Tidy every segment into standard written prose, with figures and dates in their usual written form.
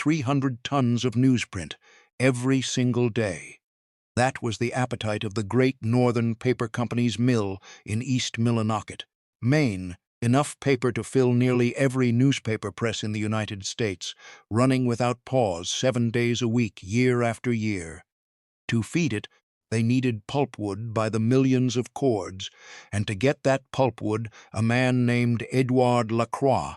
300 tons of newsprint every single day. That was the appetite of the Great Northern Paper Company's mill in East Millinocket, Maine, enough paper to fill nearly every newspaper press in the United States, running without pause 7 days a week, year after year. To feed it, they needed pulpwood by the millions of cords, and to get that pulpwood, a man named Edouard Lacroix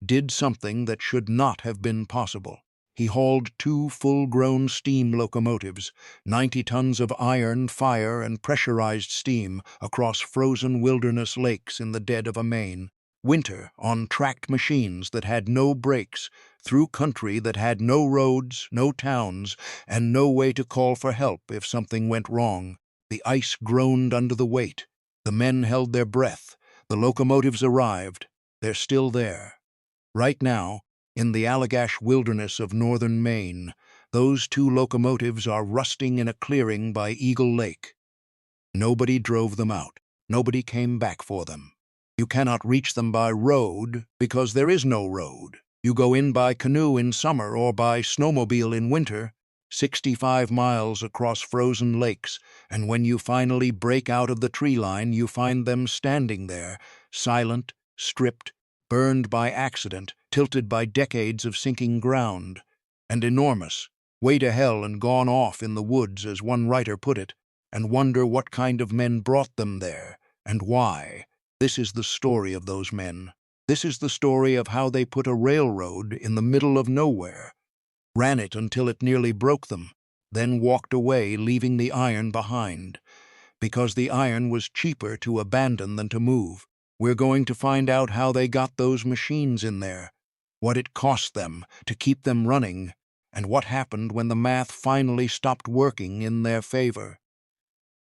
did something that should not have been possible. He hauled 2 full-grown steam locomotives, 90 tons of iron, fire, and pressurized steam across frozen wilderness lakes in the dead of a Maine. Winter, on tracked machines that had no brakes, through country that had no roads, no towns, and no way to call for help if something went wrong. The ice groaned under the weight. The men held their breath. The locomotives arrived. They're still there. Right now, in the Allagash wilderness of northern Maine, those 2 locomotives are rusting in a clearing by Eagle Lake. Nobody drove them out. Nobody came back for them. You cannot reach them by road because there is no road. You go in by canoe in summer or by snowmobile in winter, 65 miles across frozen lakes, and when you finally break out of the tree line, you find them standing there, silent, stripped, burned by accident, tilted by decades of sinking ground, and enormous, way to hell and gone off in the woods, as one writer put it, and wonder what kind of men brought them there, and why. This is the story of those men. This is the story of how they put a railroad in the middle of nowhere, ran it until it nearly broke them, then walked away, leaving the iron behind, because the iron was cheaper to abandon than to move. We're going to find out how they got those machines in there, what it cost them to keep them running, and what happened when the math finally stopped working in their favor.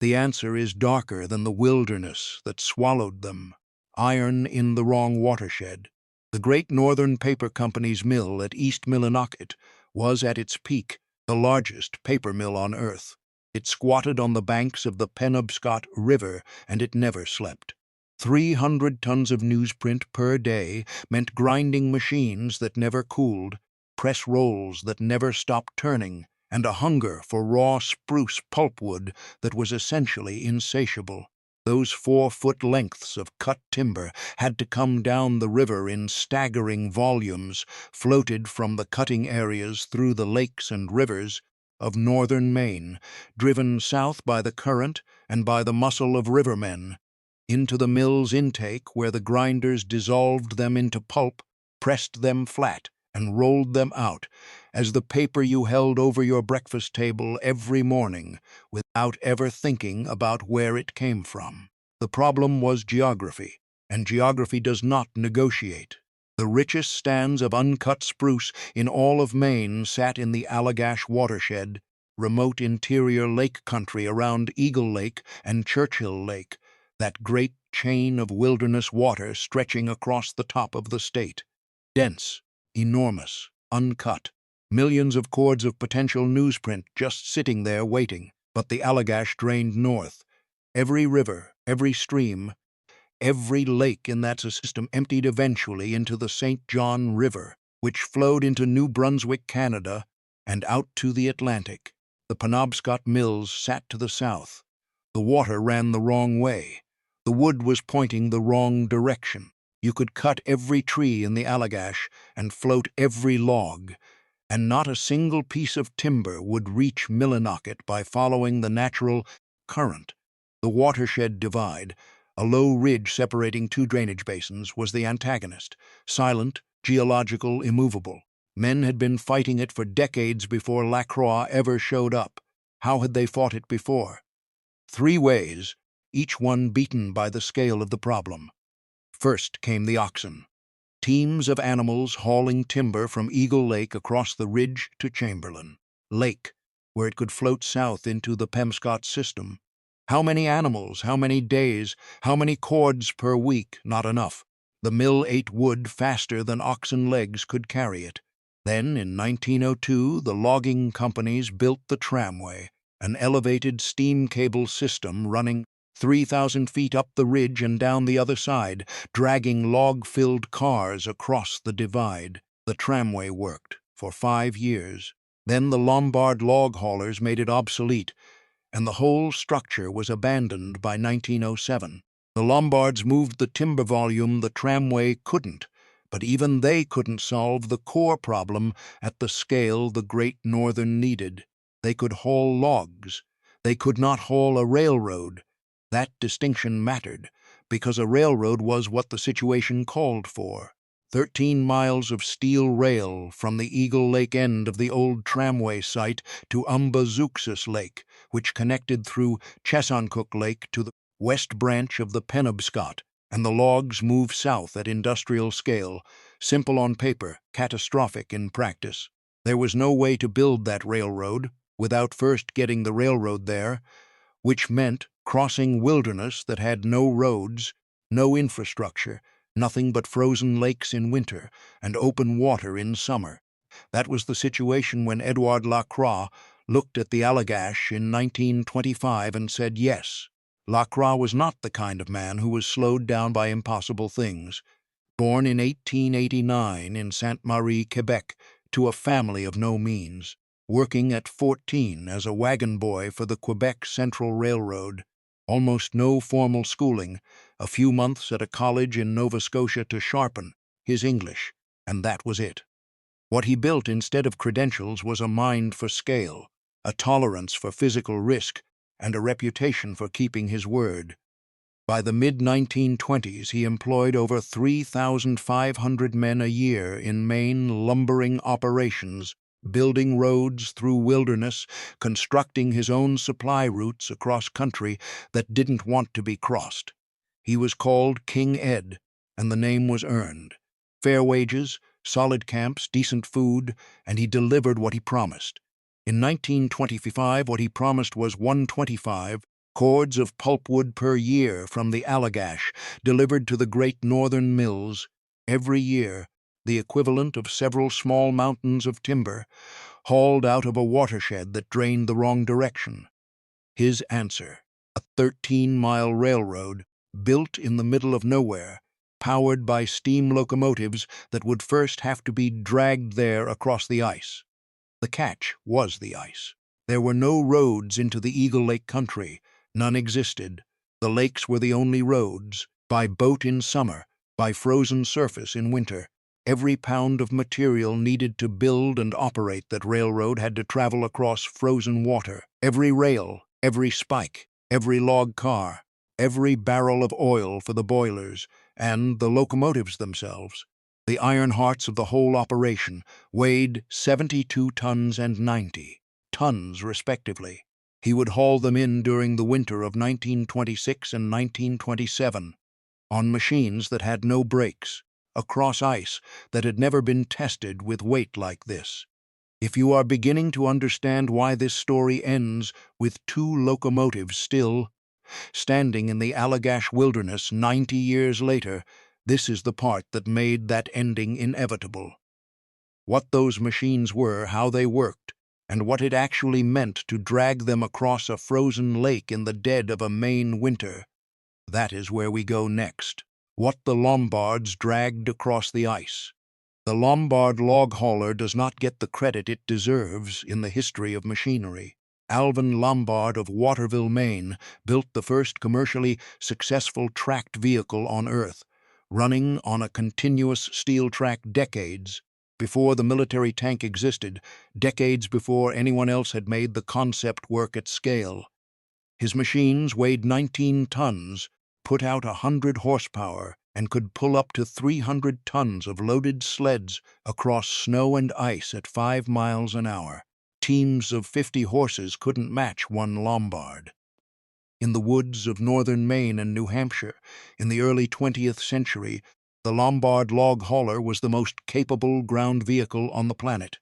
The answer is darker than the wilderness that swallowed them. Iron in the wrong watershed. The Great Northern Paper Company's mill at East Millinocket was at its peak the largest paper mill on earth. It squatted on the banks of the Penobscot River, and it never slept. 300 tons of newsprint per day meant grinding machines that never cooled, press rolls that never stopped turning, and a hunger for raw spruce pulpwood that was essentially insatiable. Those 4-foot lengths of cut timber had to come down the river in staggering volumes, floated from the cutting areas through the lakes and rivers of northern Maine, driven south by the current and by the muscle of rivermen, into the mill's intake where the grinders dissolved them into pulp, pressed them flat, and rolled them out as the paper you held over your breakfast table every morning without ever thinking about where it came from. The problem was geography, and geography does not negotiate. The richest stands of uncut spruce in all of Maine sat in the Allagash watershed, remote interior lake country around Eagle Lake and Churchill Lake, that great chain of wilderness water stretching across the top of the state. Dense, enormous, uncut, millions of cords of potential newsprint just sitting there waiting, but the Allagash drained north. Every river, every stream, every lake in that system emptied eventually into the St. John River, which flowed into New Brunswick, Canada, and out to the Atlantic. The Penobscot mills sat to the south. The water ran the wrong way. The wood was pointing the wrong direction. You could cut every tree in the Allagash and float every log, and not a single piece of timber would reach Millinocket by following the natural current. The watershed divide, a low ridge separating 2 drainage basins, was the antagonist, silent, geological, immovable. Men had been fighting it for decades before Lacroix ever showed up. How had they fought it before? 3 ways, each one beaten by the scale of the problem. First came the oxen. Teams of animals hauling timber from Eagle Lake across the ridge to Chamberlain Lake, where it could float south into the Penobscot system. How many animals, how many days, how many cords per week? Not enough. The mill ate wood faster than oxen legs could carry it. Then, in 1902, the logging companies built the tramway, an elevated steam cable system running 3,000 feet up the ridge and down the other side, dragging log-filled cars across the divide. The tramway worked. for 5 years. Then the Lombard log haulers made it obsolete, and the whole structure was abandoned by 1907. The Lombards moved the timber volume the tramway couldn't, but even they couldn't solve the core problem at the scale the Great Northern needed. They could haul logs. They could not haul a railroad. That distinction mattered, because a railroad was what the situation called for. 13 miles of steel rail from the Eagle Lake end of the old tramway site to Umbazookskus Lake, which connected through Chesuncook Lake to the west branch of the Penobscot, and the logs moved south at industrial scale, simple on paper, catastrophic in practice. There was no way to build that railroad without first getting the railroad there, which meant crossing wilderness that had no roads, no infrastructure, nothing but frozen lakes in winter and open water in summer. That was the situation when Edouard Lacroix looked at the Allagash in 1925 and said yes. Lacroix was not the kind of man who was slowed down by impossible things. Born in 1889 in Sainte-Marie, Quebec, to a family of no means, working at 14 as a wagon boy for the Quebec Central Railroad, almost no formal schooling, a few months at a college in Nova Scotia to sharpen his English, and that was it. What he built instead of credentials was a mind for scale, a tolerance for physical risk, and a reputation for keeping his word. By the mid-1920s, he employed over 3,500 men a year in Maine lumbering operations, building roads through wilderness, constructing his own supply routes across country that didn't want to be crossed. He was called King Ed, and the name was earned. Fair wages, solid camps, decent food, and he delivered what he promised. In 1925, what he promised was 125 cords of pulpwood per year from the Allagash, delivered to the Great Northern mills every year, the equivalent of several small mountains of timber, hauled out of a watershed that drained the wrong direction. His answer, a 13-mile railroad built in the middle of nowhere, powered by steam locomotives that would first have to be dragged there across the ice. The catch was the ice. There were no roads into the Eagle Lake country. None existed. The lakes were the only roads, by boat in summer, by frozen surface in winter. Every pound of material needed to build and operate that railroad had to travel across frozen water. Every rail, every spike, every log car, every barrel of oil for the boilers, and the locomotives themselves. The iron hearts of the whole operation weighed 72 tons and 90 tons, respectively. He would haul them in during the winter of 1926 and 1927, on machines that had no brakes, across ice that had never been tested with weight like this. If you are beginning to understand why this story ends with 2 locomotives still standing in the Allagash wilderness 90 years later, this is the part that made that ending inevitable. What those machines were, how they worked, and what it actually meant to drag them across a frozen lake in the dead of a Maine winter, that is where we go next. What the Lombards dragged across the ice. The Lombard log hauler does not get the credit it deserves in the history of machinery. Alvin Lombard of Waterville, Maine, built the first commercially successful tracked vehicle on Earth, running on a continuous steel track decades before the military tank existed, decades before anyone else had made the concept work at scale. His machines weighed 19 tons, put out 100 horsepower, and could pull up to 300 tons of loaded sleds across snow and ice at 5 miles an hour. Teams of 50 horses couldn't match one Lombard. In the woods of northern Maine and New Hampshire, in the early 20th century, the Lombard log hauler was the most capable ground vehicle on the planet.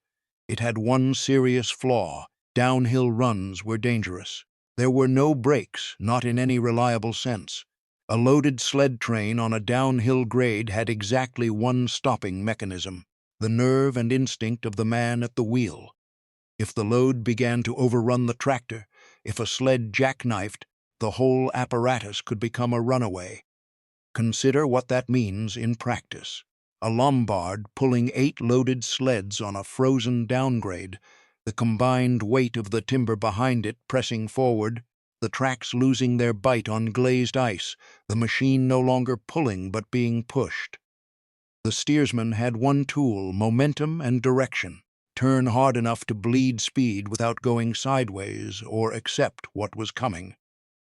It had one serious flaw: downhill runs were dangerous. There were no brakes, not in any reliable sense. A loaded sled train on a downhill grade had exactly one stopping mechanism: the nerve and instinct of the man at the wheel. If the load began to overrun the tractor, if a sled jackknifed, the whole apparatus could become a runaway. Consider what that means in practice. a Lombard pulling 8 loaded sleds on a frozen downgrade, the combined weight of the timber behind it pressing forward, the tracks losing their bite on glazed ice, the machine no longer pulling but being pushed. The steersman had one tool: momentum and direction. Turn hard enough to bleed speed without going sideways or accept what was coming.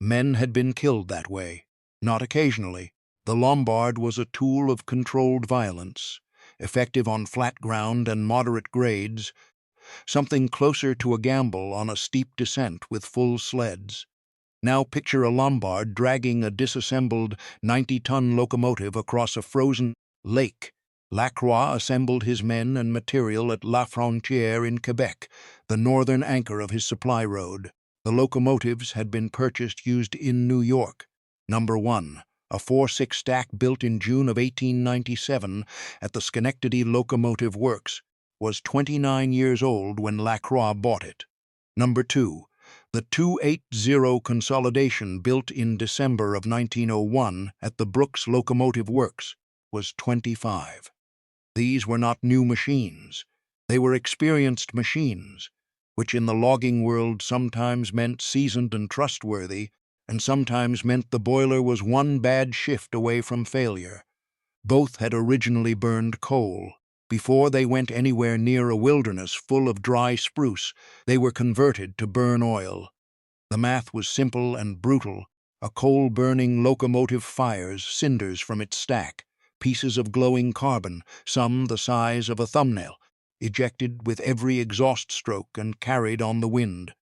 Men had been killed that way. Not occasionally. The Lombard was a tool of controlled violence, effective on flat ground and moderate grades, something closer to a gamble on a steep descent with full sleds. Now picture a Lombard dragging a disassembled 90-ton locomotive across a frozen lake. Lacroix assembled his men and material at La Frontière in Quebec, the northern anchor of his supply road. The locomotives had been purchased used in New York. Number 1, a 4-6 stack built in June of 1897 at the Schenectady Locomotive Works, was 29 years old when Lacroix bought it. Number 2, the 280 consolidation built in December of 1901 at the Brooks Locomotive Works was 25. These were not new machines. They were experienced machines, which in the logging world sometimes meant seasoned and trustworthy, and sometimes meant the boiler was one bad shift away from failure. Both had originally burned coal. Before they went anywhere near a wilderness full of dry spruce, they were converted to burn oil. The math was simple and brutal. A coal-burning locomotive fires cinders from its stack, pieces of glowing carbon, some the size of a thumbnail, ejected with every exhaust stroke and carried on the wind.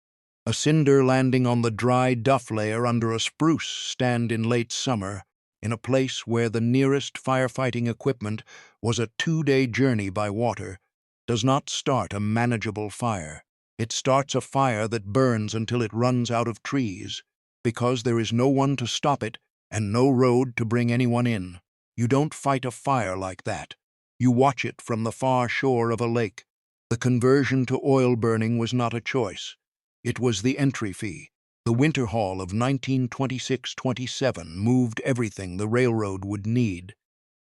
A cinder landing on the dry duff layer under a spruce stand in late summer, in a place where the nearest firefighting equipment was a 2-day journey by water, does not start a manageable fire. It starts a fire that burns until it runs out of trees, because there is no one to stop it and no road to bring anyone in. You don't fight a fire like that. You watch it from the far shore of a lake. The conversion to oil burning was not a choice. It was the entry fee. The winter haul of 1926-27 moved everything the railroad would need.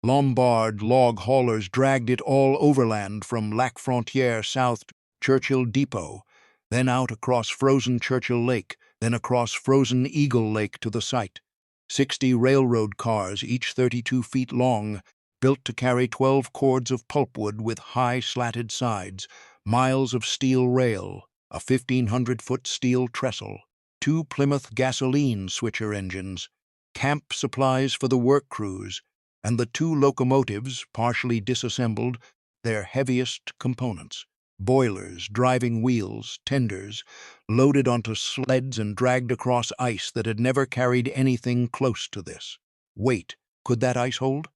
Lombard log haulers dragged it all overland from Lac Frontière south to Churchill Depot, then out across frozen Churchill Lake, then across frozen Eagle Lake to the site. 60 railroad cars, each 32 feet long, built to carry 12 cords of pulpwood with high slatted sides, miles of steel rail, a 1,500-foot steel trestle, 2 Plymouth gasoline switcher engines, camp supplies for the work crews, and the 2 locomotives, partially disassembled, their heaviest components. Boilers, driving wheels, tenders, loaded onto sleds and dragged across ice that had never carried anything close to this. Wait, could that ice hold?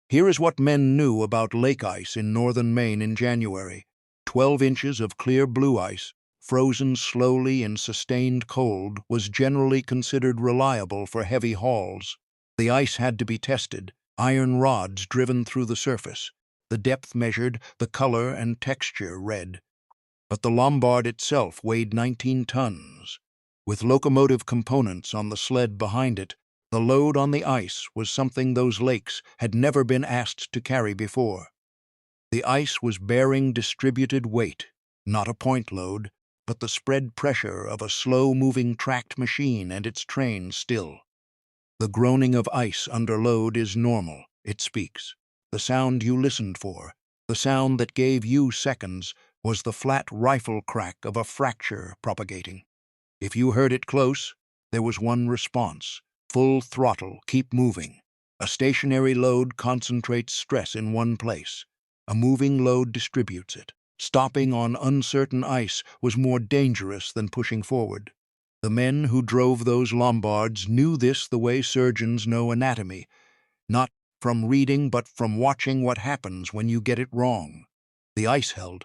Here is what men knew about lake ice in northern Maine in January. 12 inches of clear blue ice, frozen slowly in sustained cold, was generally considered reliable for heavy hauls. The ice had to be tested, iron rods driven through the surface, the depth measured, the color and texture read. But the Lombard itself weighed 19 tons. With locomotive components on the sled behind it, the load on the ice was something those lakes had never been asked to carry before. The ice was bearing distributed weight, not a point load, but the spread pressure of a slow-moving tracked machine and its train still. The groaning of ice under load is normal, it speaks. The sound you listened for, the sound that gave you seconds, was the flat rifle crack of a fracture propagating. If you heard it close, there was one response: full throttle, keep moving. A stationary load concentrates stress in one place. A moving load distributes it. Stopping on uncertain ice was more dangerous than pushing forward. The men who drove those Lombards knew this the way surgeons know anatomy, not from reading but from watching what happens when you get it wrong. The ice held.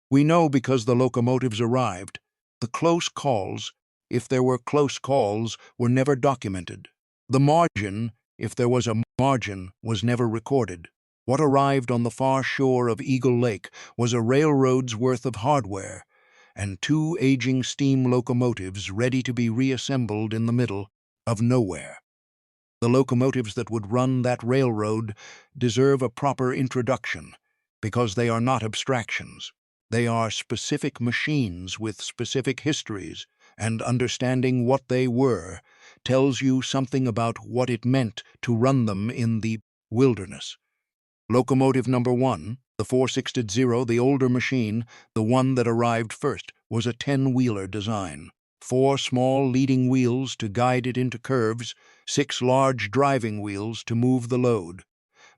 We know because the locomotives arrived. The close calls, if there were close calls, were never documented. The margin, if there was a margin, was never recorded. What arrived on the far shore of Eagle Lake was a railroad's worth of hardware, and 2 aging steam locomotives ready to be reassembled in the middle of nowhere. The locomotives that would run that railroad deserve a proper introduction because they are not abstractions. They are specific machines with specific histories, and understanding what they were tells you something about what it meant to run them in the wilderness. Locomotive number 1, the 460, the older machine, the one that arrived first, was a 10-wheeler design. 4 small leading wheels to guide it into curves, 6 large driving wheels to move the load.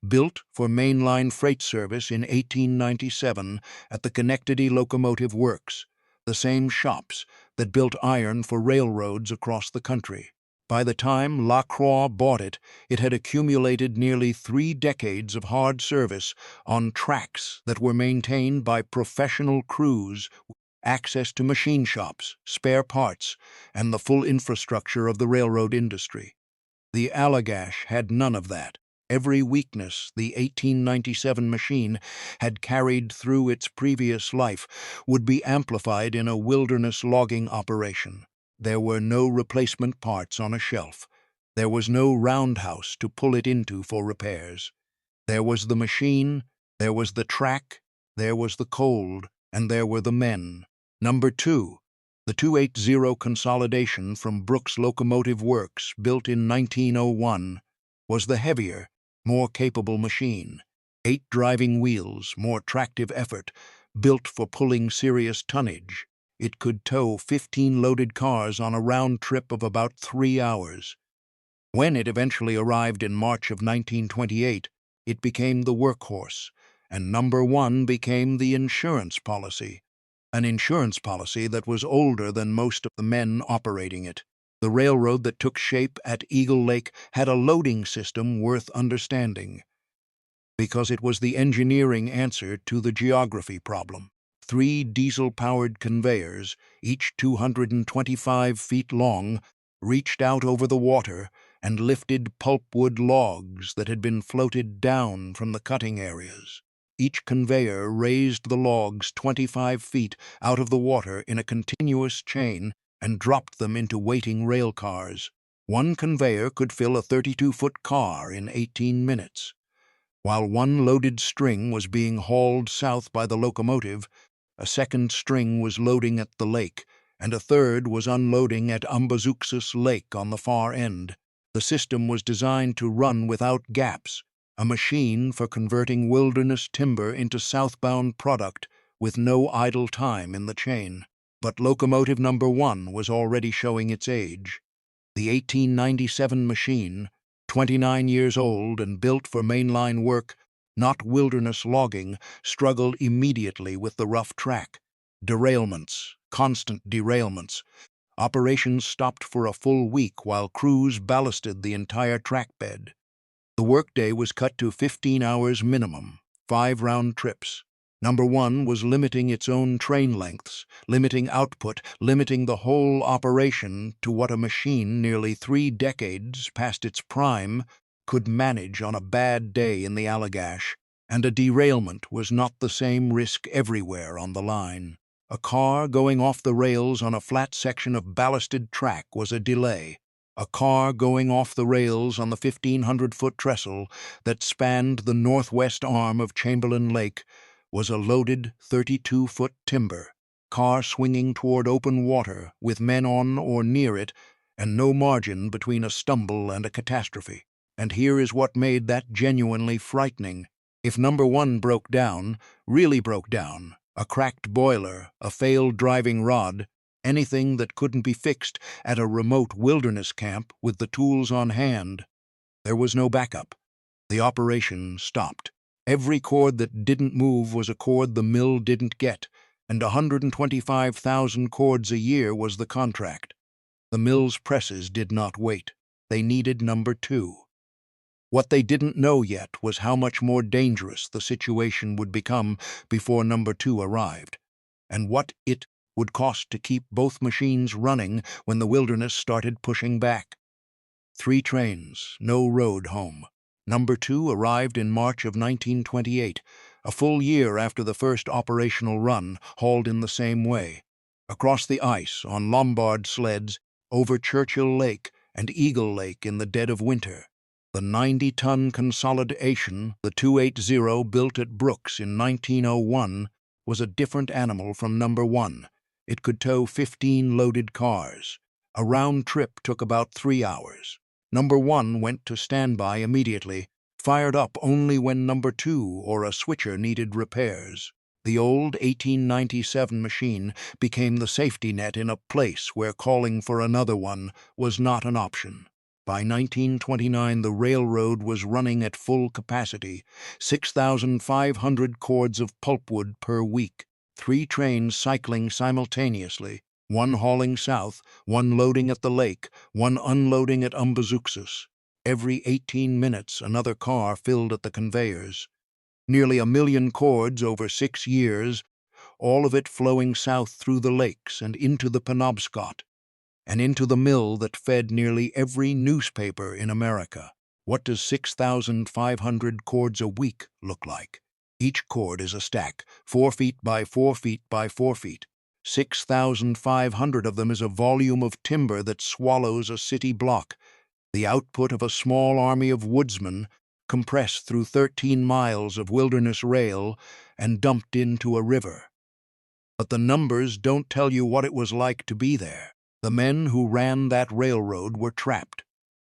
Built for mainline freight service in 1897 at the Schenectady Locomotive Works, the same shops that built iron for railroads across the country. By the time Lacroix bought it, it had accumulated nearly 3 decades of hard service on tracks that were maintained by professional crews, access to machine shops, spare parts, and the full infrastructure of the railroad industry. The Allagash had none of that. Every weakness the 1897 machine had carried through its previous life would be amplified in a wilderness logging operation. There were no replacement parts on a shelf. There was no roundhouse to pull it into for repairs. There was the machine, there was the track, there was the cold, and there were the men. Number 2. The 280 consolidation from Brooks Locomotive Works, built in 1901, was the heavier, more capable machine. 8 driving wheels, more tractive effort, built for pulling serious tonnage. It could tow 15 loaded cars on a round trip of about 3 hours. When it eventually arrived in March of 1928, it became the workhorse, and number 1 became the insurance policy. An insurance policy that was older than most of the men operating it. The railroad that took shape at Eagle Lake had a loading system worth understanding, because it was the engineering answer to the geography problem. 3 diesel-powered conveyors, each 225 feet long, reached out over the water and lifted pulpwood logs that had been floated down from the cutting areas. Each conveyor raised the logs 25 feet out of the water in a continuous chain and dropped them into waiting rail cars. One conveyor could fill a 32-foot car in 18 minutes. While one loaded string was being hauled south by the locomotive, a second string was loading at the lake, and a third was unloading at Umbazookskus Lake on the far end. The system was designed to run without gaps, a machine for converting wilderness timber into southbound product with no idle time in the chain. But locomotive number 1 was already showing its age. The 1897 machine, 29 years old and built for mainline work, not wilderness logging, struggled immediately with the rough track. Derailments, constant derailments. Operations stopped for a full week while crews ballasted the entire track bed. The workday was cut to 15 hours minimum, 5 round trips. Number 1 was limiting its own train lengths, limiting output, limiting the whole operation to what a machine nearly 3 decades past its prime could manage on a bad day in the Allagash, and a derailment was not the same risk everywhere on the line. A car going off the rails on a flat section of ballasted track was a delay. A car going off the rails on the 1,500-foot trestle that spanned the northwest arm of Chamberlain Lake was a loaded 32-foot timber, car swinging toward open water with men on or near it, and no margin between a stumble and a catastrophe. And here is what made that genuinely frightening. If number 1 broke down, really broke down, a cracked boiler, a failed driving rod, anything that couldn't be fixed at a remote wilderness camp with the tools on hand, there was no backup. The operation stopped. Every cord that didn't move was a cord the mill didn't get, and 125,000 cords a year was the contract. The mill's presses did not wait. They needed number 2. What they didn't know yet was how much more dangerous the situation would become before number 2 arrived, and what it would cost to keep both machines running when the wilderness started pushing back. 3 trains, no road home. Number 2 arrived in March of 1928, a full year after the first operational run, hauled in the same way. Across the ice on Lombard sleds, over Churchill Lake and Eagle Lake in the dead of winter. The 90-ton consolidation, the 280 built at Brooks in 1901, was a different animal from number 1. It could tow 15 loaded cars. A round trip took about 3 hours. Number 1 went to standby immediately, fired up only when number 2 or a switcher needed repairs. The old 1897 machine became the safety net in a place where calling for another one was not an option. By 1929, the railroad was running at full capacity, 6,500 cords of pulpwood per week, 3 trains cycling simultaneously, one hauling south, one loading at the lake, one unloading at Umbazookskus. Every 18 minutes, another car filled at the conveyors. Nearly 1 million cords over 6 years, all of it flowing south through the lakes and into the Penobscot, and into the mill that fed nearly every newspaper in America. What does 6,500 cords a week look like? Each cord is a stack, 4 feet by 4 feet by 4 feet. 6,500 of them is a volume of timber that swallows a city block, the output of a small army of woodsmen compressed through 13 miles of wilderness rail and dumped into a river. But the numbers don't tell you what it was like to be there. The men who ran that railroad were trapped.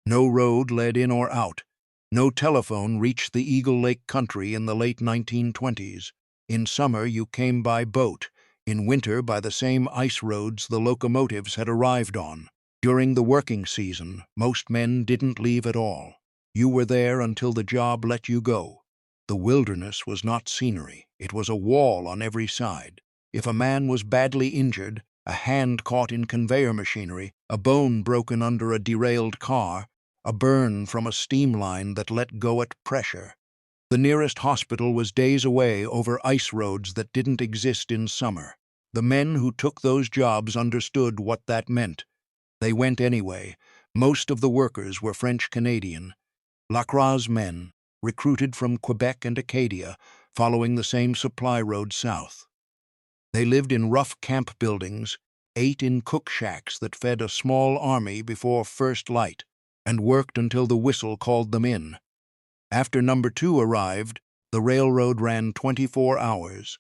No road led in or out. No telephone reached the Eagle Lake country in the late 1920s. In summer, you came by boat. In winter, by the same ice roads the locomotives had arrived on. During the working season, most men didn't leave at all. You were there until the job let you go. The wilderness was not scenery. It was a wall on every side. If a man was badly injured, a hand caught in conveyor machinery, a bone broken under a derailed car, a burn from a steam line that let go at pressure, the nearest hospital was days away over ice roads that didn't exist in summer. The men who took those jobs understood what that meant. They went anyway. Most of the workers were French-Canadian. Lacroix's men, recruited from Quebec and Acadia, following the same supply road south. They lived in rough camp buildings, ate in cook shacks that fed a small army before first light, and worked until the whistle called them in. After number 2 arrived, the railroad ran 24 hours.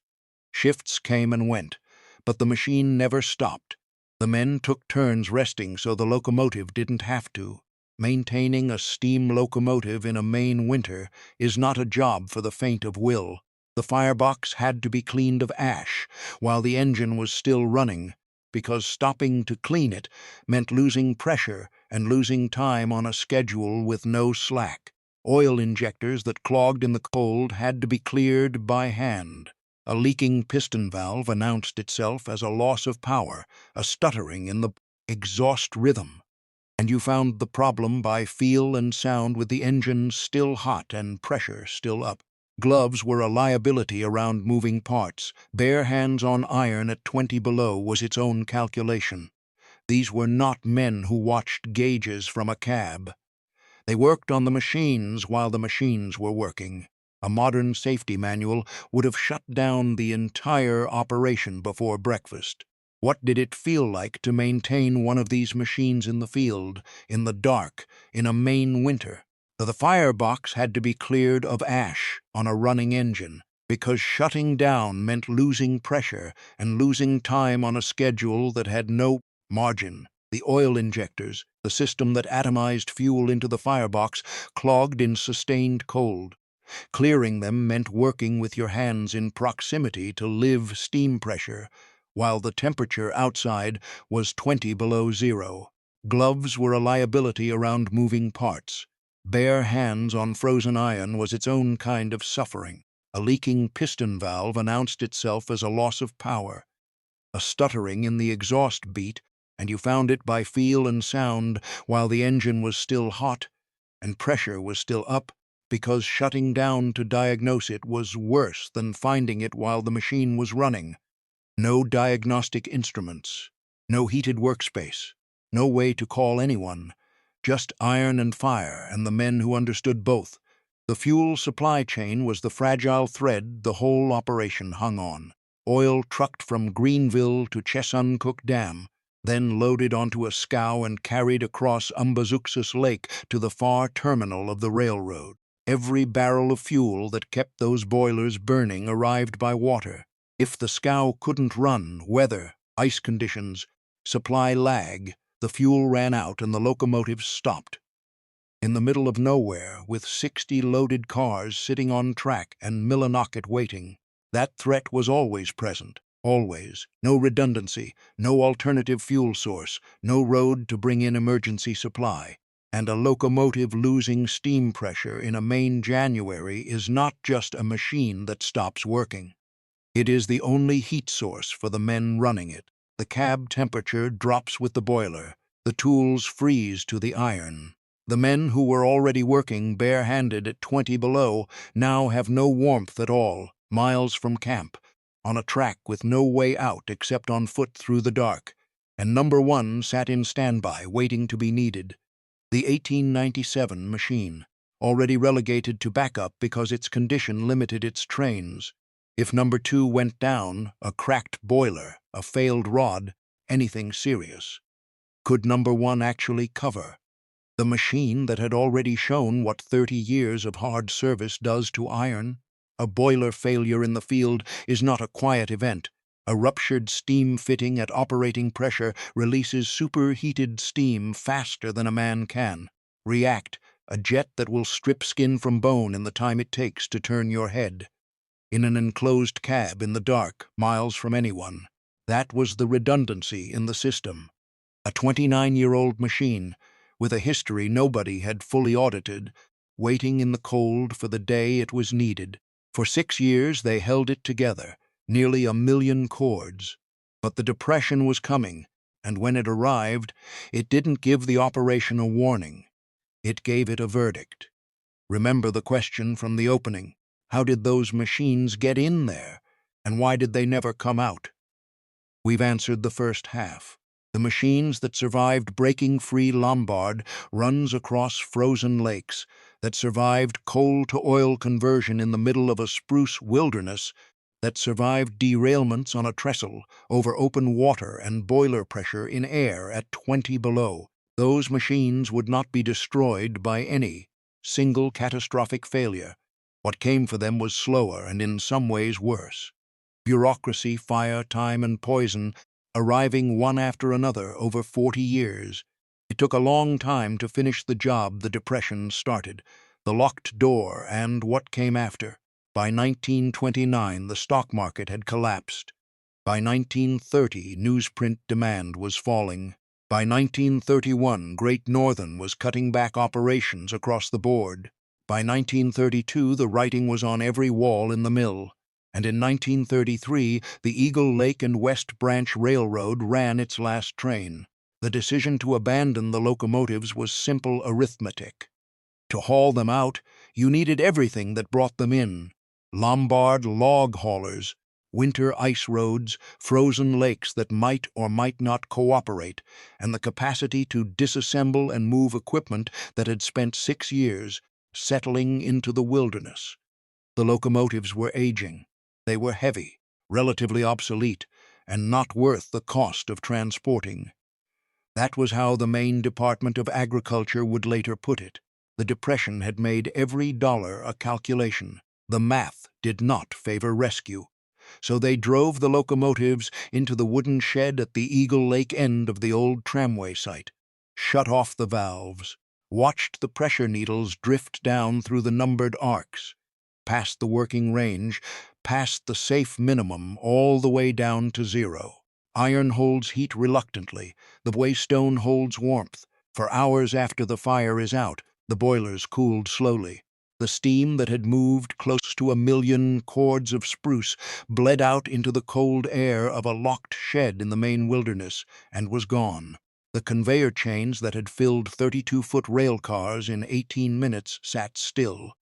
Shifts came and went, but the machine never stopped. The men took turns resting so the locomotive didn't have to. Maintaining a steam locomotive in a Maine winter is not a job for the faint of will. The firebox had to be cleaned of ash while the engine was still running, because stopping to clean it meant losing pressure and losing time on a schedule with no slack. Oil injectors that clogged in the cold had to be cleared by hand. A leaking piston valve announced itself as a loss of power, a stuttering in the exhaust rhythm. And you found the problem by feel and sound with the engine still hot and pressure still up. Gloves were a liability around moving parts. Bare hands on iron at 20 below was its own calculation. These were not men who watched gauges from a cab. They worked on the machines while the machines were working. A modern safety manual would have shut down the entire operation before breakfast. What did it feel like to maintain one of these machines in the field, in the dark, in a Maine winter? The firebox had to be cleared of ash on a running engine, because shutting down meant losing pressure and losing time on a schedule that had no margin. The oil injectors, the system that atomized fuel into the firebox, clogged in sustained cold. Clearing them meant working with your hands in proximity to live steam pressure, while the temperature outside was 20 below zero. Gloves were a liability around moving parts. Bare hands on frozen iron was its own kind of suffering. A leaking piston valve announced itself as a loss of power. A stuttering in the exhaust beat, and you found it by feel and sound while the engine was still hot and pressure was still up, because shutting down to diagnose it was worse than finding it while the machine was running. No diagnostic instruments, no heated workspace, no way to call anyone, just iron and fire and the men who understood both. The fuel supply chain was the fragile thread the whole operation hung on. Oil trucked from Greenville to Chesuncook Dam, then loaded onto a scow and carried across Umbazookskus Lake to the far terminal of the railroad. Every barrel of fuel that kept those boilers burning arrived by water. If the scow couldn't run, weather, ice conditions, supply lag, the fuel ran out and the locomotives stopped. In the middle of nowhere, with 60 loaded cars sitting on track and Millinocket waiting, that threat was always present. Always. No redundancy, no alternative fuel source, no road to bring in emergency supply. And a locomotive losing steam pressure in a Maine January is not just a machine that stops working. It is the only heat source for the men running it. The cab temperature drops with the boiler. The tools freeze to the iron. The men who were already working bare-handed at 20 below now have no warmth at all, miles from camp, on a track with no way out except on foot through the dark, and number 1 sat in standby, waiting to be needed. The 1897 machine, already relegated to backup because its condition limited its trains. If number 2 went down, a cracked boiler, a failed rod, anything serious, could number 1 actually cover? The machine that had already shown what 30 years of hard service does to iron? A boiler failure in the field is not a quiet event. A ruptured steam fitting at operating pressure releases superheated steam faster than a man can react, a jet that will strip skin from bone in the time it takes to turn your head. In an enclosed cab in the dark, miles from anyone. That was the redundancy in the system. A 29-year-old machine, with a history nobody had fully audited, waiting in the cold for the day it was needed. For 6 years they held it together, nearly 1 million cords. But the Depression was coming, and when it arrived, it didn't give the operation a warning. It gave it a verdict. Remember the question from the opening. How did those machines get in there? And why did they never come out? We've answered the first half. The machines that survived breaking free Lombard runs across frozen lakes, that survived coal-to-oil conversion in the middle of a spruce wilderness, that survived derailments on a trestle over open water and boiler pressure in air at 20 below. Those machines would not be destroyed by any single catastrophic failure. What came for them was slower and in some ways worse. Bureaucracy, fire, time, and poison arriving one after another over 40 years. It took a long time to finish the job the Depression started, the locked door and what came after. By 1929, the stock market had collapsed. By 1930, newsprint demand was falling. By 1931, Great Northern was cutting back operations across the board. By 1932, the writing was on every wall in the mill. And in 1933, the Eagle Lake and West Branch Railroad ran its last train. The decision to abandon the locomotives was simple arithmetic. To haul them out, you needed everything that brought them in. Lombard log haulers, winter ice roads, frozen lakes that might or might not cooperate, and the capacity to disassemble and move equipment that had spent 6 years settling into the wilderness. The locomotives were aging. They were heavy, relatively obsolete, and not worth the cost of transporting. That was how the Maine Department of Agriculture would later put it. The Depression had made every dollar a calculation. The math did not favor rescue. So they drove the locomotives into the wooden shed at the Eagle Lake end of the old tramway site, shut off the valves, watched the pressure needles drift down through the numbered arcs, past the working range, past the safe minimum, all the way down to 0. Iron holds heat reluctantly, the way stone holds warmth. For hours after the fire is out, the boilers cooled slowly. The steam that had moved close to 1 million cords of spruce bled out into the cold air of a locked shed in the Maine wilderness and was gone. The conveyor chains that had filled 32-foot rail cars in 18 minutes sat still.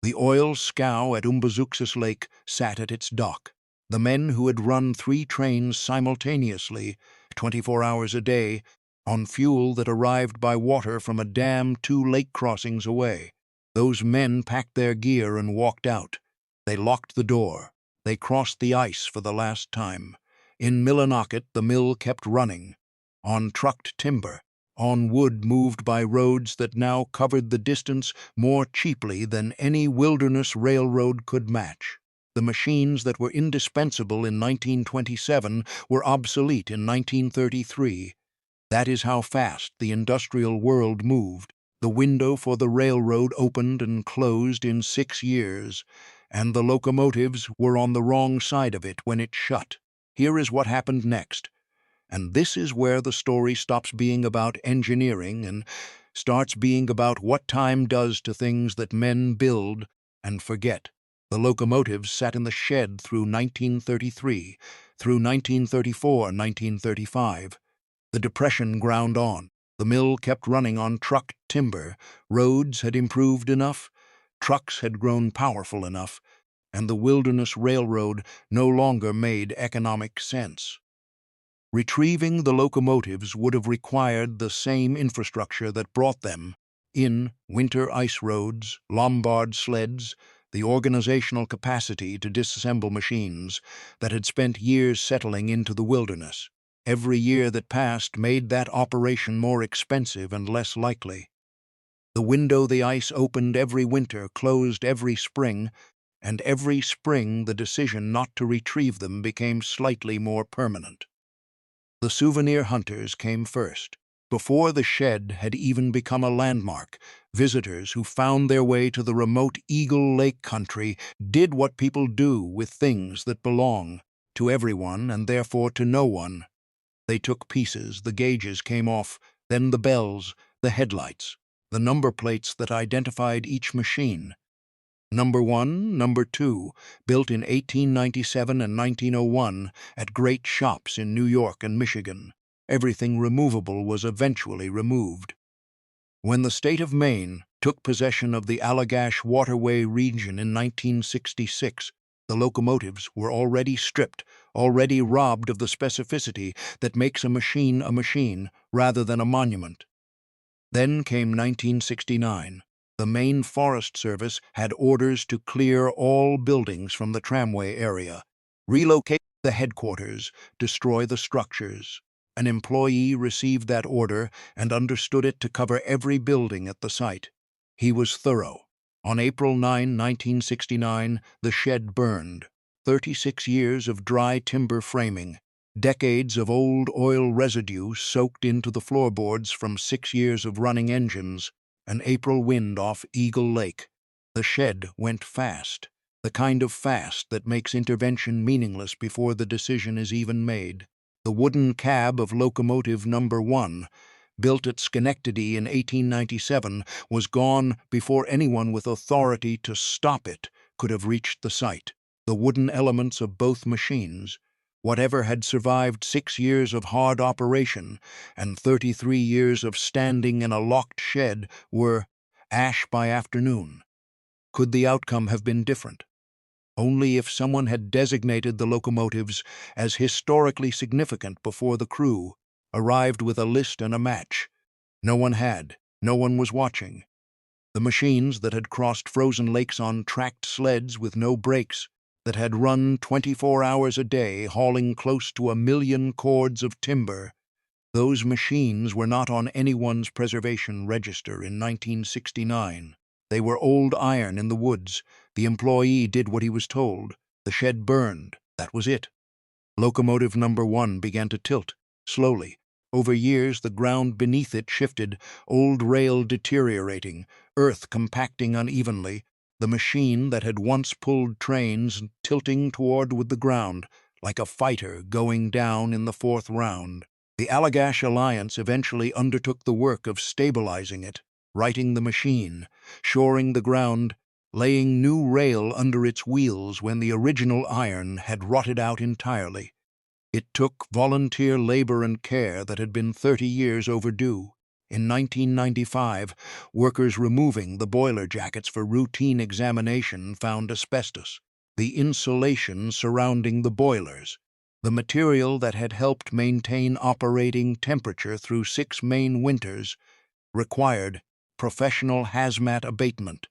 The oil scow at Umbazookskus Lake sat at its dock. The men who had run 3 trains simultaneously, 24 hours a day, on fuel that arrived by water from a dam 2 lake crossings away. Those men packed their gear and walked out. They locked the door. They crossed the ice for the last time. In Millinocket, the mill kept running. on trucked timber, on wood moved by roads that now covered the distance more cheaply than any wilderness railroad could match. The machines that were indispensable in 1927 were obsolete in 1933. That is how fast the industrial world moved. The window for the railroad opened and closed in 6 years, and the locomotives were on the wrong side of it when it shut. Here is what happened next. And this is where the story stops being about engineering and starts being about what time does to things that men build and forget. The locomotives sat in the shed through 1933, through 1934, 1935. The Depression ground on. The mill kept running on trucked timber. Roads had improved enough, trucks had grown powerful enough, and the Wilderness Railroad no longer made economic sense. Retrieving the locomotives would have required the same infrastructure that brought them in: winter ice roads, Lombard sleds, the organizational capacity to disassemble machines that had spent years settling into the wilderness. Every year that passed made that operation more expensive and less likely. The window the ice opened every winter closed every spring, and every spring the decision not to retrieve them became slightly more permanent. The souvenir hunters came first. Before the shed had even become a landmark, visitors who found their way to the remote Eagle Lake country did what people do with things that belong to everyone and therefore to no one. They took pieces, the gauges came off, then the bells, the headlights, the number plates that identified each machine. Number 1, Number 2, built in 1897 and 1901 at great shops in New York and Michigan. Everything removable was eventually removed. When the state of Maine took possession of the Allagash waterway region in 1966, the locomotives were already stripped, already robbed of the specificity that makes a machine rather than a monument. Then came 1969. The Maine Forest Service had orders to clear all buildings from the tramway area, relocate the headquarters, destroy the structures. An employee received that order and understood it to cover every building at the site. He was thorough. On April 9, 1969, the shed burned. 36 years of dry timber framing, decades of old oil residue soaked into the floorboards from 6 years of running engines, an April wind off Eagle Lake. The shed went fast, the kind of fast that makes intervention meaningless before the decision is even made. The wooden cab of locomotive number 1, built at Schenectady in 1897, was gone before anyone with authority to stop it could have reached the site. The wooden elements of both machines, whatever had survived 6 years of hard operation and 33 years of standing in a locked shed, were ash by afternoon. Could the outcome have been different? Only if someone had designated the locomotives as historically significant before the crew arrived with a list and a match. No one had. No one was watching. The machines that had crossed frozen lakes on tracked sleds with no brakes, that had run 24 hours a day hauling close to 1,000,000 cords of timber, those machines were not on anyone's preservation register in 1969. They were old iron in the woods. The employee did what he was told. The shed burned. That was it. Locomotive number 1 began to tilt, slowly. Over years, the ground beneath it shifted, old rail deteriorating, earth compacting unevenly, the machine that had once pulled trains tilting toward with the ground, like a fighter going down in the 4th round. The Allagash Alliance eventually undertook the work of stabilizing it, righting the machine, shoring the ground, laying new rail under its wheels when the original iron had rotted out entirely. It took volunteer labor and care that had been 30 years overdue. In 1995, workers removing the boiler jackets for routine examination found asbestos. The insulation surrounding the boilers, the material that had helped maintain operating temperature through 6 Maine winters, required professional hazmat abatement,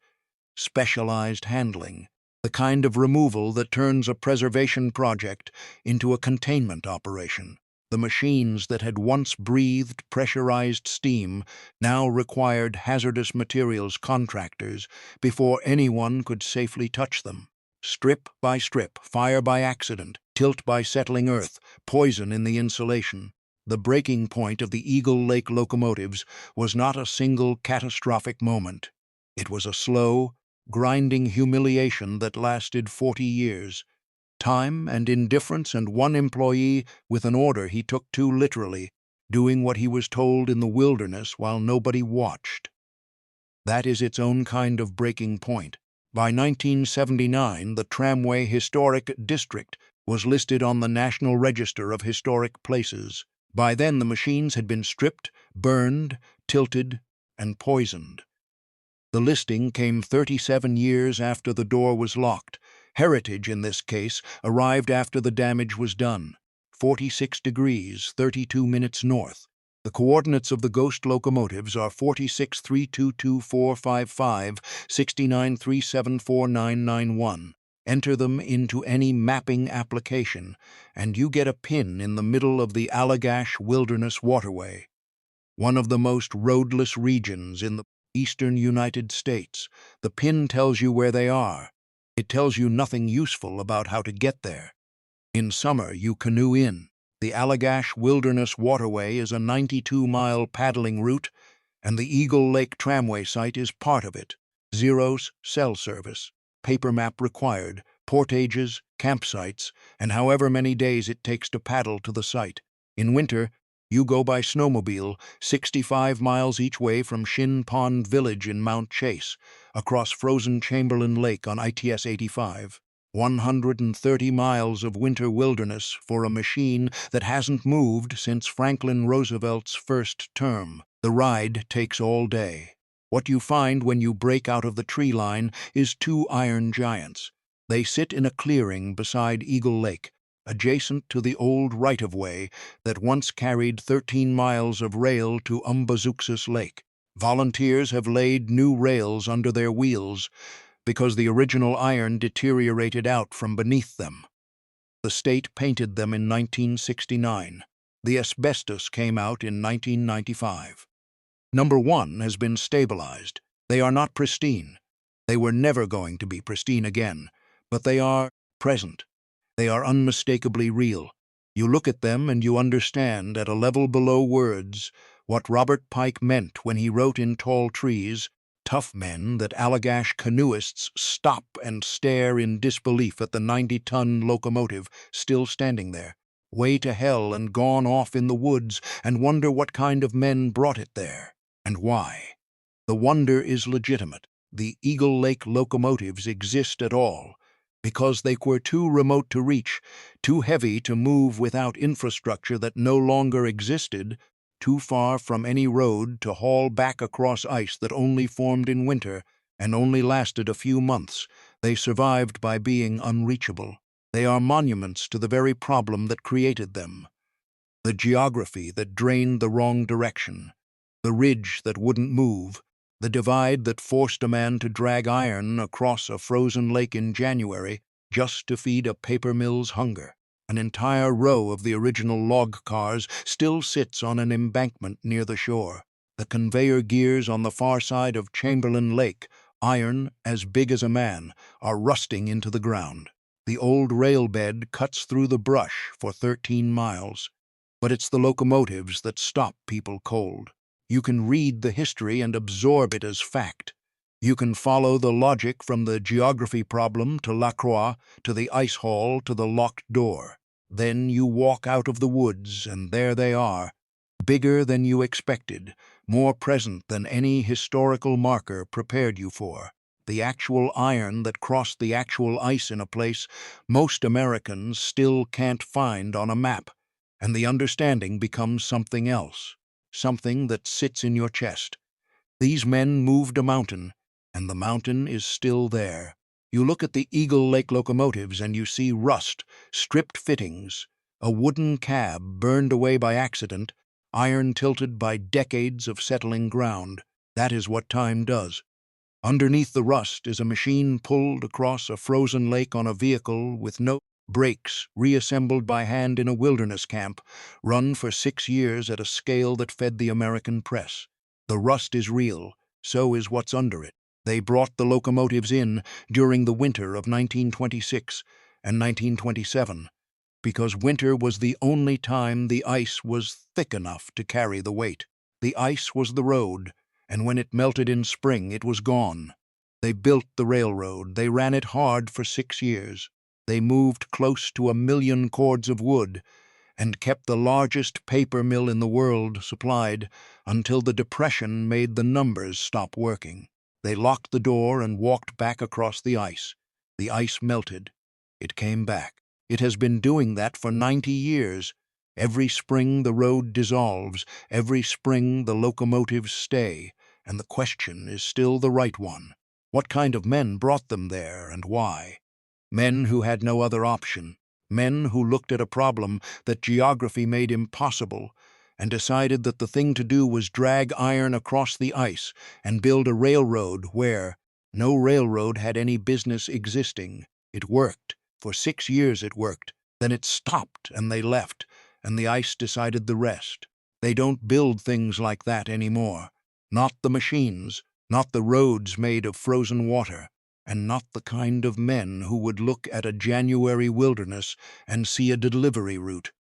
specialized handling, the kind of removal that turns a preservation project into a containment operation. The machines that had once breathed pressurized steam now required hazardous materials contractors before anyone could safely touch them. Strip by strip, fire by accident, tilt by settling earth, poison in the insulation. The breaking point of the Eagle Lake locomotives was not a single catastrophic moment. It was a slow, grinding humiliation that lasted 40 years. Time and indifference and one employee with an order he took too literally, doing what he was told in the wilderness while nobody watched. That is its own kind of breaking point. By 1979, the Tramway Historic District was listed on the National Register of Historic Places. By then, the machines had been stripped, burned, tilted, and poisoned. The listing came 37 years after the door was locked. Heritage, in this case, arrived after the damage was done. 46 degrees, 32 minutes north. The coordinates of the ghost locomotives are 46322455, 69374991. Enter them into any mapping application, and you get a pin in the middle of the Allagash Wilderness Waterway, one of the most roadless regions in the eastern United States. The pin tells you where they are. It tells you nothing useful about how to get there. In summer, you canoe in. The Allagash Wilderness Waterway is a 92-mile paddling route, and the Eagle Lake Tramway site is part of it. Zeros, cell service, paper map required, portages, campsites, and however many days it takes to paddle to the site. In winter, you go by snowmobile, 65 miles each way from Shin Pond Village in Mount Chase, across frozen Chamberlain Lake on ITS 85. 130 miles of winter wilderness for a machine that hasn't moved since Franklin Roosevelt's first term. The ride takes all day. What you find when you break out of the tree line is two iron giants. They sit in a clearing beside Eagle Lake, adjacent to the old right-of-way that once carried 13 miles of rail to Umbazookskus Lake. Volunteers have laid new rails under their wheels because the original iron deteriorated out from beneath them. The state painted them in 1969. The asbestos came out in 1995. Number 1 has been stabilized. They are not pristine. They were never going to be pristine again, but they are present. They are unmistakably real. You look at them and you understand, at a level below words, what Robert Pike meant when he wrote in Tall Trees, "Tough men, that Allagash canoeists stop and stare in disbelief at the 90-ton locomotive still standing there, way to hell and gone off in the woods, and wonder what kind of men brought it there, and why." The wonder is legitimate. The Eagle Lake locomotives exist at all because they were too remote to reach, too heavy to move without infrastructure that no longer existed, too far from any road to haul back across ice that only formed in winter and only lasted a few months. They survived by being unreachable. They are monuments to the very problem that created them. The geography that drained the wrong direction, the ridge that wouldn't move, the divide that forced a man to drag iron across a frozen lake in January just to feed a paper mill's hunger. An entire row of the original log cars still sits on an embankment near the shore. The conveyor gears on the far side of Chamberlain Lake, iron as big as a man, are rusting into the ground. The old rail bed cuts through the brush for 13 miles. But it's the locomotives that stop people cold. You can read the history and absorb it as fact. You can follow the logic from the geography problem to La Croix, to the ice hall, to the locked door. Then you walk out of the woods, and there they are, bigger than you expected, more present than any historical marker prepared you for. The actual iron that crossed the actual ice in a place most Americans still can't find on a map, and the understanding becomes something else. Something that sits in your chest. These men moved a mountain, and the mountain is still there. You look at the Eagle Lake locomotives and you see rust, stripped fittings, a wooden cab burned away by accident, iron tilted by decades of settling ground. That is what time does. Underneath the rust is a machine pulled across a frozen lake on a vehicle with no brakes reassembled by hand in a wilderness camp, run for 6 years at a scale that fed the American press. The rust is real, so is what's under it. They brought the locomotives in during the winter of 1926 and 1927, because winter was the only time the ice was thick enough to carry the weight. The ice was the road, and when it melted in spring, it was gone. They built the railroad. They ran it hard for 6 years. They moved close to 1,000,000 cords of wood and kept the largest paper mill in the world supplied until the Depression made the numbers stop working. They locked the door and walked back across the ice. The ice melted. It came back. It has been doing that for 90 years. Every spring the road dissolves. Every spring the locomotives stay. And the question is still the right one. What kind of men brought them there and why? Men who had no other option. Men who looked at a problem that geography made impossible and decided that the thing to do was drag iron across the ice and build a railroad where no railroad had any business existing. It worked. For 6 years it worked. Then it stopped and they left, and the ice decided the rest. They don't build things like that anymore. Not the machines, not the roads made of frozen water, and not the kind of men who would look at a January wilderness and see a delivery route.